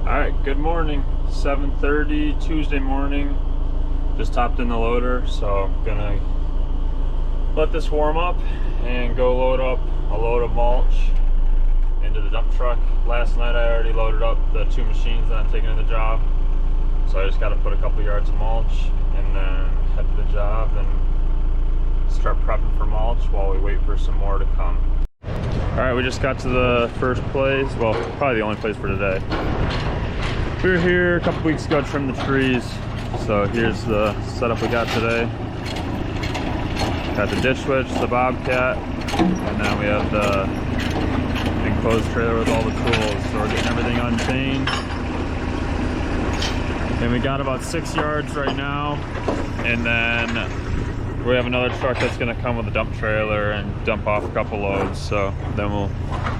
Alright, good morning. 7:30 Tuesday morning. Just hopped in the loader, so I'm gonna let this warm up and go load up a load of mulch into the dump truck. Last night I already loaded up the 2 machines that I'm taking to the job, so I just got to put a couple yards of mulch and then head to the job and start prepping for mulch while we wait for some more to come. Alright, we just got to the first place, well, probably the only place for today. We were here a couple weeks ago to trim the trees, so here's the setup we got today. Got the ditch switch, the bobcat, and then we have the enclosed trailer with all the tools. So we're getting everything unchained. And we got about 6 yards right now, and then we have another truck that's going to come with a dump trailer and dump off a couple loads. So then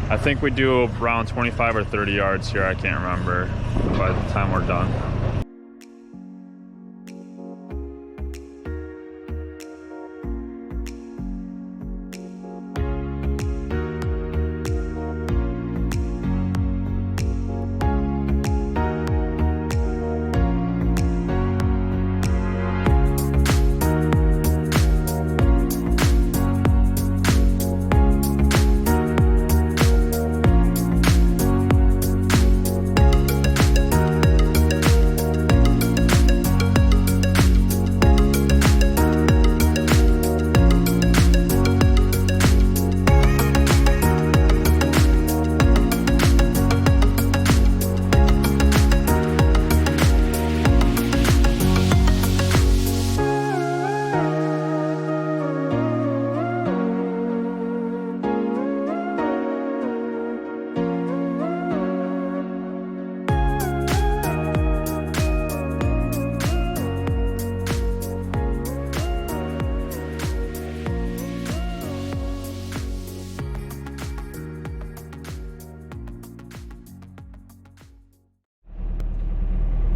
I think we do around 25 or 30 yards here, I can't remember, by the time we're done.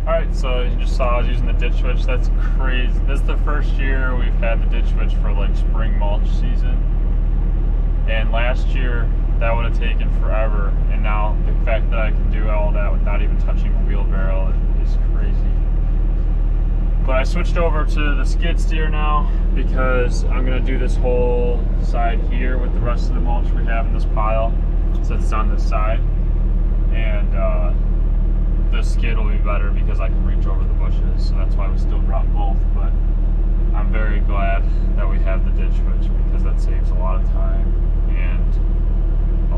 Alright, so you just saw I was using the ditch switch. That's crazy. This is the first year we've had the ditch switch for like spring mulch season. And last year that would have taken forever. And now the fact that I can do all that without even touching a wheelbarrow is crazy. But I switched over to the skid steer now because I'm going to do this whole side here with the rest of the mulch we have in this pile, since it's on this side. And the skid will be better because I can reach over the bushes, so that's why we still brought both. But I'm very glad that we have the ditch switch because that saves a lot of time and a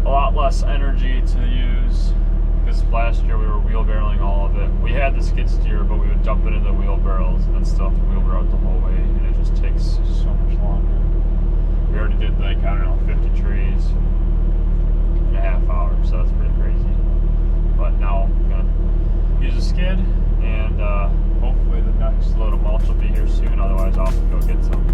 lot less energy to use, because last year we were wheelbarrowing all of it. We had the skid steer, but we would dump it into wheelbarrows and then still have to wheelbarrow it the whole way, and it just takes so much longer. We already did like, I don't know, 50 trees in a half hour, so that's pretty crazy. But now I'm gonna use a skid, and hopefully the next load of mulch will be here soon. Otherwise, I'll have to go get some.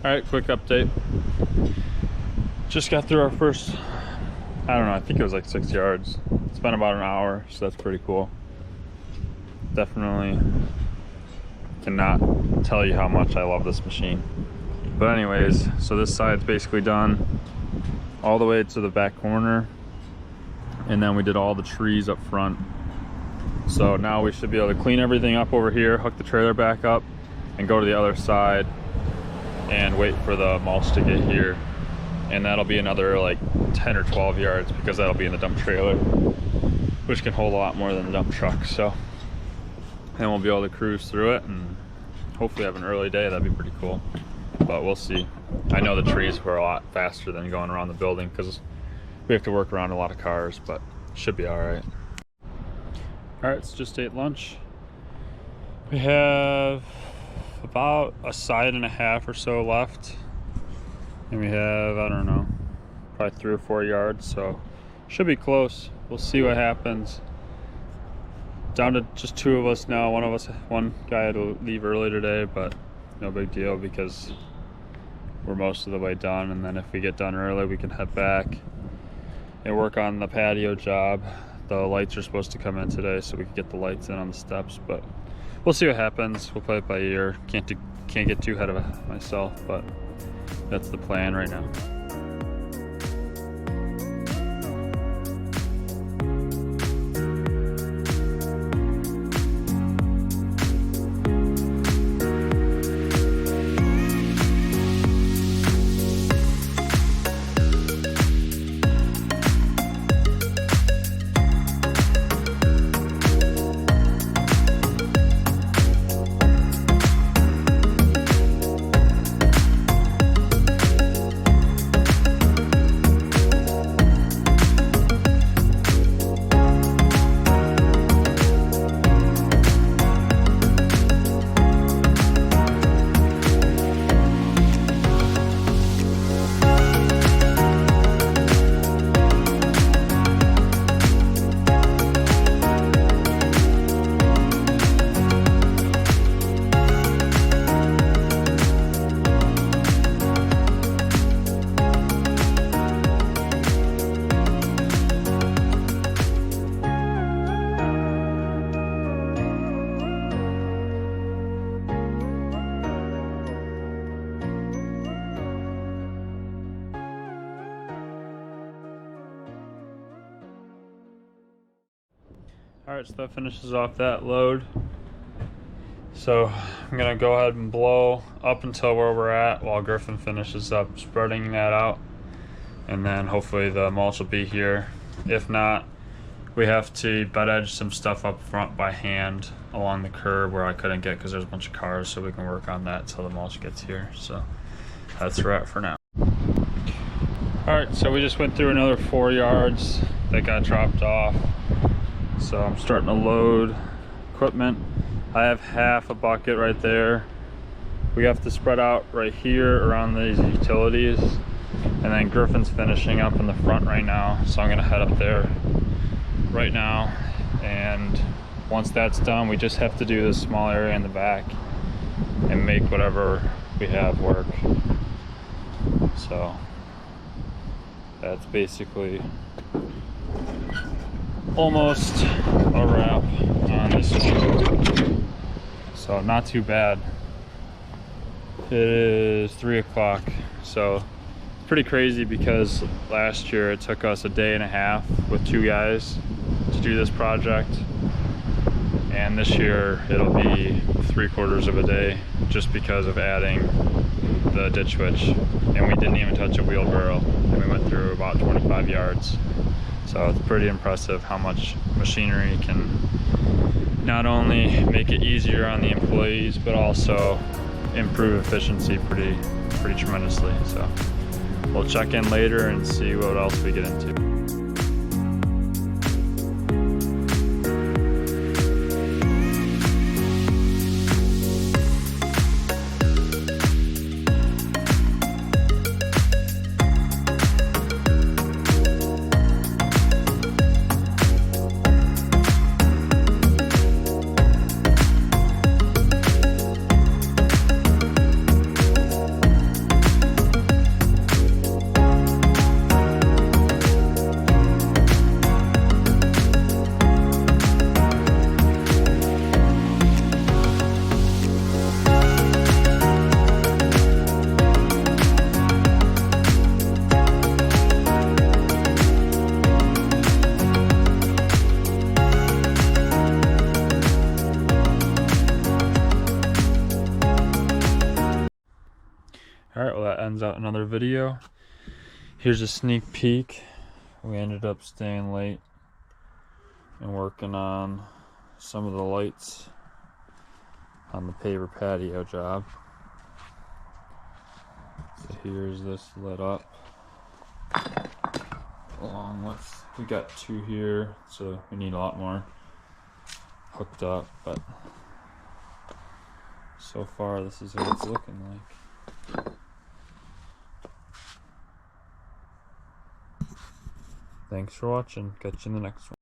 Alright, quick update. Just got through our first, I don't know, I think it was like 6 yards. It's been about an hour, so that's pretty cool. Definitely cannot tell you how much I love this machine. But anyways, so this side's basically done all the way to the back corner. And then we did all the trees up front. So now we should be able to clean everything up over here, hook the trailer back up, and go to the other side and wait for the mulch to get here. And that'll be another like 10 or 12 yards because that'll be in the dump trailer, which can hold a lot more than the dump truck. So then we'll be able to cruise through it and hopefully have an early day. That'd be pretty cool, but we'll see. I know the trees were a lot faster than going around the building because we have to work around a lot of cars, but should be all right. All right, so just ate lunch. We have about a side and a half or so left. And we have, I don't know, probably 3 or 4 yards, so should be close. We'll see what happens. Down to just 2 of us now. One guy had to leave early today, but no big deal because we're most of the way done. And then if we get done early, we can head back and work on the patio job. The lights are supposed to come in today, so we can get the lights in on the steps, but we'll see what happens. We'll play it by ear. Can't get too ahead of myself, but that's the plan right now. Alright, so that finishes off that load. So I'm gonna go ahead and blow up until where we're at while Griffin finishes up spreading that out, and then hopefully the mulch will be here. If not, we have to bed edge some stuff up front by hand along the curb where I couldn't get because there's a bunch of cars, so we can work on that till the mulch gets here. So that's where we're at for now. Alright, so we just went through another 4 yards that got dropped off. So I'm starting to load equipment. I have half a bucket right there. We have to spread out right here around these utilities, and then Griffin's finishing up in the front right now, so I'm gonna head up there right now, and once that's done we just have to do this small area in the back and make whatever we have work. So that's basically almost a wrap on this one. So not too bad. It is 3 o'clock, so it's pretty crazy because last year it took us a day and a half with 2 guys to do this project, and this year it'll be 3/4 of a day just because of adding the ditch witch, and we didn't even touch a wheelbarrow, and we went through about 25 yards. So it's pretty impressive how much machinery can not only make it easier on the employees, but also improve efficiency pretty tremendously. So we'll check in later and see what else we get into. Alright, well that ends out another video. Here's a sneak peek. We ended up staying late and working on some of the lights on the paver patio job. So here's this lit up. Along with, we got 2 here, so we need a lot more hooked up, but so far this is what it's looking like. Thanks for watching. Catch you in the next one.